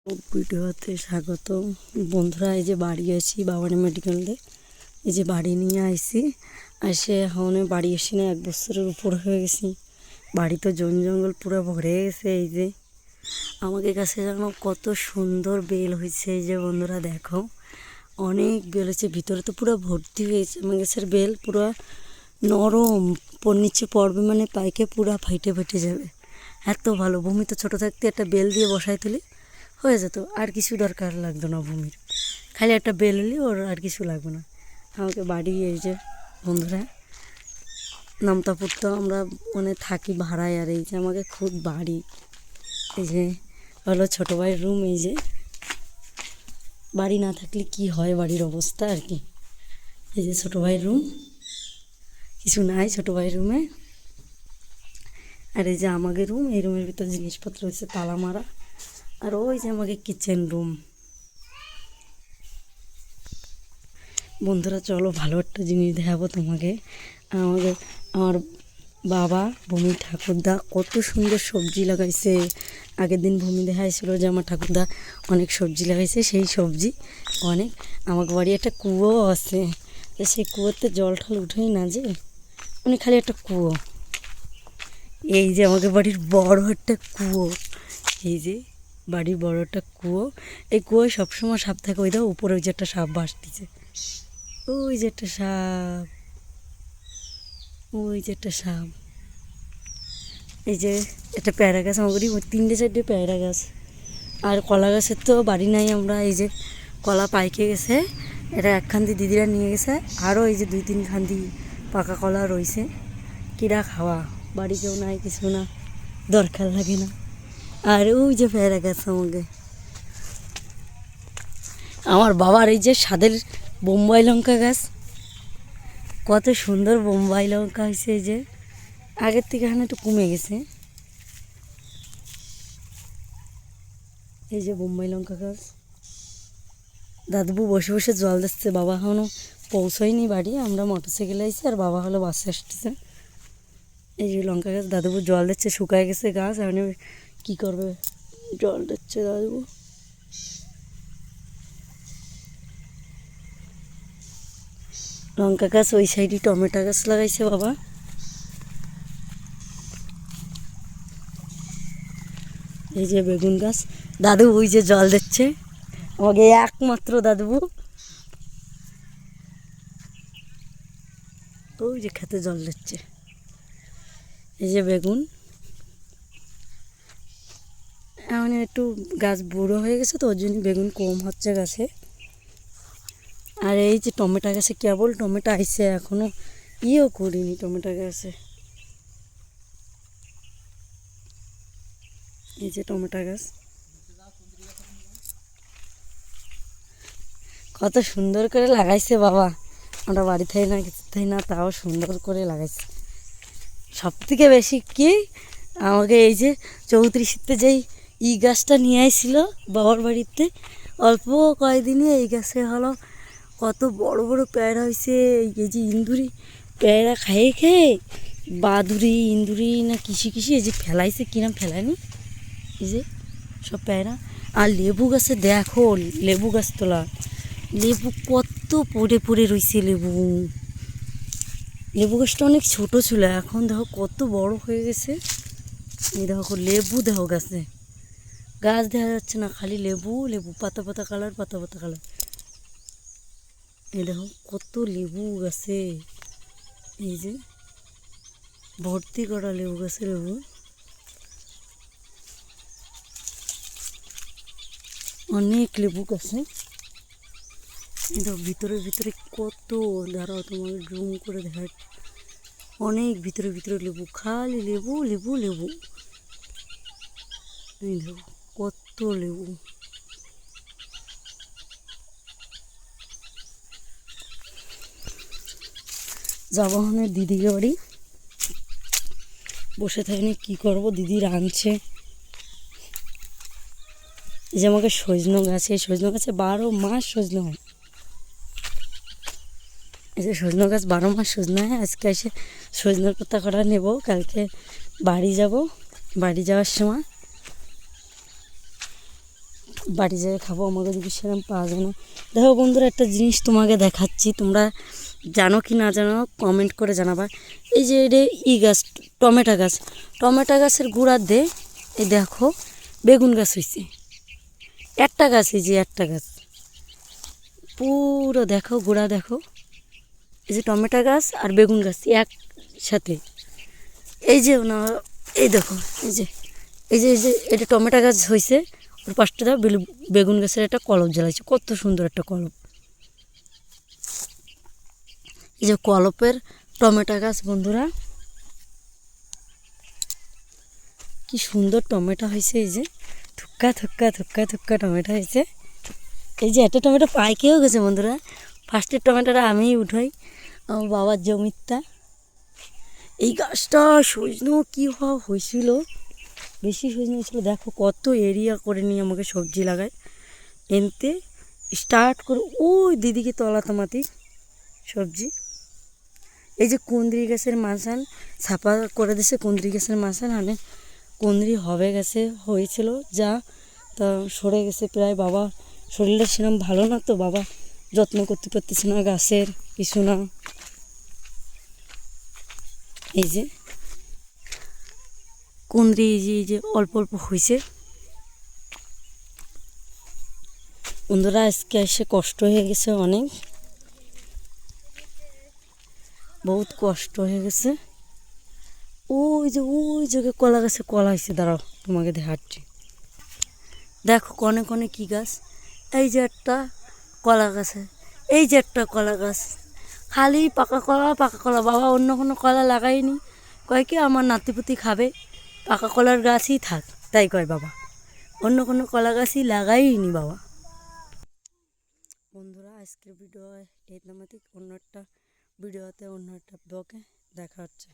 ভিডিওতে স্বাগত বন্ধুরা। এই যে বাড়ি আছি বাবানি মেডিকেলে, এই যে বাড়ি নিয়ে আইছি। আসে এখন বাড়ি আসি না, 1 বছরের উপর হয়ে গেছি। বাড়ি তো জঙ্গল পুরো ভরে গেছে। এই যে আমাদের কাছে যেন কত সুন্দর বেল হয়েছে। এই যে বন্ধুরা দেখো, অনেক বেল হয়েছে, ভিতরে তো পুরো ভর্তি হয়েছে। আমার গাছের বেল পুরো নরম, নিচে পড়বে মানে পাইকে পুরো ফাইটে ফেটে যাবে, এত ভালো। ভূমি তো ছোটো থাকতে একটা বেল দিয়ে বসাই তুলি হয়ে যেত, আর কিছু দরকার লাগতো না ভূমির, খালি একটা বেল হলে ওর আর কিছু লাগবে না। আমাকে বাড়ি এই যে বন্ধুরা নামতাপুর তো আমরা মানে থাকি ভাড়ায়, আর এই যে আমাকে খুব বাড়ি। এই যে হলো ছোটো ভাইয়ের রুম। এই যে বাড়ি না থাকলে কি হয় বাড়ির অবস্থা আর কি। এই যে ছোটো ভাইয়ের রুম, কিছু নাই ছোটো ভাইয়ের রুমে। আর এই যে আমাদের রুম, এই রুমের ভিতরে জিনিসপত্র হচ্ছে তালা মারা। আর ওই যে আমাকে কিচেন রুম। বন্ধুরা চলো ভালো একটা জিনিস দেখাবো তোমাকে। আমার বাবা ভূমি ঠাকুরদা কত সুন্দর সবজি লাগাইছে। আগের দিন ভূমি দেখাইছিল যে আমার ঠাকুরদা অনেক সবজি লাগাইছে, সেই সবজি অনেক। আমার বাড়ি একটা কুয়ো আছে, সেই কুয়োতে জল ঠল উঠেই না, যে মানে খালি একটা কুয়ো। এই যে আমাদের বাড়ির বড় একটা কুয়ো, এই যে বাড়ির বড় একটা কুয়ো। এই কুয়োয় সবসময় সাপ থাকে। ওই দাও উপরে ওই যে একটা সাপ ভাসতেছে, ওই যে একটা সাপ, ওই যে একটা সাপ। এই যে একটা পেয়ারা গাছ, আমার 3টে 4টে পেয়ারা গাছ। আর কলা গাছের তো বাড়ি নাই আমরা। এই যে কলা পাইকে গেছে, এটা 1 খান্দি দিদিরা নিয়ে গেছে। আরও এই যে 2-3 খান্দি পাকা কলা রয়েছে, কিরা খাওয়া। বাড়ি কেউ নাই, কিছু না, দরকার লাগে না। আর ওই যে পেয়ারা গাছ আমাকে, আমার বাবার এই যে স্বাদের বোম্বাই লঙ্কা গাছ, কত সুন্দর বোম্বাই লঙ্কা হয়েছে। এই যে আগের থেকে এখানে একটু কমে গেছে। এই যে বোম্বাই লঙ্কা গাছ, দাদু বসে বসে জল দিচ্ছে। বাবা এখনও পৌঁছয়নি বাড়ি, আমরা মোটরসাইকেলে আইছি আর বাবা হলো বাসে আসতেছে। এই যে লঙ্কা গাছ, দাদুবু জল দিচ্ছে, শুকায় গেছে গাছ, এখন কী করবে, জল দিচ্ছে দাদুবু। লঙ্কা গাছ, ওই সাইডে টমেটো গাছ লাগাইছে বাবা। এই যে বেগুন গাছ, দাদু ওই যে জল দিচ্ছে আমাকে, একমাত্র দাদুবু ওই যে খেতে জল দিচ্ছে। এই যে বেগুন, এখন একটু গাছ বুড়ো হয়ে গেছে তো ওর জন্য বেগুন কম হচ্ছে গাছে। আর এই যে টমেটো গাছে কেবল টমেটো আইছে, এখনও ইয়েও করিনি টমেটো গাছে। এই যে টমেটো গাছ কত সুন্দর করে লাগাইছে বাবা। আমরা বাড়ি থাই না, কিছু থাই না, তাও সুন্দর করে লাগাইছে। সব থেকে বেশি কি আমাকে এই যে 34তে যেই গাছটা নিয়ে আসছিল বাবার বাড়িতে, অল্প কয়েকদিনে এই গাছে হলো কত বড় বড় পেয়ারা হয়েছে। এই যে ইন্দুরি পেয়ারা খেয়ে খেয়ে বাদুরি ইন্দুরি না কিসি কিসি এই যে ফেলাইছে, কিরম ফেলায়নি, এই যে সব পেয়ারা। আর লেবু গাছে দেখো, লেবু গাছ তোলা, লেবু কত পড়ে পড়ে রয়েছে। লেবু গাছটা অনেক ছোট ছিল, এখন দেখো কত বড় হয়ে গেছে। এই দেখো লেবু, দেখো গাছে, গাছ দেখা যাচ্ছে না, খালি লেবু লেবু, পাতা পাতা কালার, পাতা পাতা কালার। এই দেখো কত লেবু গাছে, এই যে ভর্তি করা লেবু গাছে, লেবু অনেক লেবু গাছে। এই দেখো ভিতরে ভিতরে কত, দাঁড়াও তোমাকে জুম করে দেখা, অনেক ভিতরে ভিতরে লেবু, খালি লেবু লেবু লেবু। এই দেখো কত লেবু। যাবো হনে দিদিকে বাড়ি, বসে থাকিনি কী করবো, দিদি রাঁধছে। এই যে আমাকে সজনে গাছ, এই সজনে গাছে 12 মাস সজনে হয়। এই যে সজনে গাছ 12 মাস সজনে হয়। আজকে এসে সজনের পাতা কটা নেব, কালকে বাড়ি যাব। বাড়ি যাওয়ার সময় বাড়ি যেয়ে খাবো, আমাকে যদি সেরকম পাওয়া যায় না। দেখো বন্ধুরা, একটা জিনিস তোমাকে দেখাচ্ছি, তোমরা জানো কি না জানো কমেন্ট করে জানাবা। এই যে এটা গাছ, টমেটো গাছ, টমেটো গাছের গোড়ার দে এই দেখো বেগুন গাছ হয়েছে। একটা গাছ, এই যে একটা গাছ পুরো দেখো, গোড়া দেখো, এই যে টমেটো গাছ আর বেগুন গাছ একসাথে। এই যে না, এই দেখো, এই যে এই যে এই যে এটা টমেটো গাছ হয়েছে, ওর পাশটা দাও বেগুন গাছের একটা কলপ জ্বালাইছে, কত সুন্দর একটা কলপ। এই যে কলপের টমেটো গাছ বন্ধুরা, কি সুন্দর টমেটো হয়েছে। এই যে থুক্কা থুক্কা থুক্কা থুক্কা টমেটো হয়েছে। এই যে একটা টমেটো পাইকেও গেছে বন্ধুরা। ফার্স্টের টমেটোটা আমিই উঠাই, আমার বাবার জমিটা। এই গাছটা সজনো কী হয়েছিল, বেশি সজনে হয়েছিল। দেখো কত এরিয়া করে নিয়ে আমাকে সবজি লাগায়, এনতে স্টার্ট করে ওই দিদিকে তলাতে মাটি সবজি। এই যে কুঁদরি গাছের মাঝান ছাপা করে দিছে, কুঁদরি গাছের মাঝান মানে কুঁদরি হবে গেছে, হয়েছিল যা তা সরে গেছে প্রায়। বাবা শরীরটা সেরকম ভালো না, তো বাবা যত্ন করতে পারতেছে না গাছের কিছু না। এই যে কুঁদরি এই যে অল্প অল্প হয়েছে বন্ধুরা। আজকে এসে কষ্ট হয়ে গেছে, অনেক বহুত কষ্ট হয়ে গেছে। ওই জায়গায় কলা গাছে কলা হয়েছে, দাঁড়াও তোমাকে দেখাচ্ছি। দেখো কনে কনে কী গাছ, এই যে একটা কলা গাছে, এই যে একটা কলা গাছ, খালি পাকা কলা পাকা কলা। বাবা অন্য কোনো কলা লাগাইনি, কয় কি আমার নাতিপুতি খাবে, পাকা কলার গাছই থাক, তাই কয় বাবা, অন্য কোনো কলা গাছই লাগাইনি বাবা। বন্ধুরা আজকের ভিডিও এই নামাতে, অন্য একটা ভিডিওতে অন্য একটা ব্লগে দেখা হচ্ছে।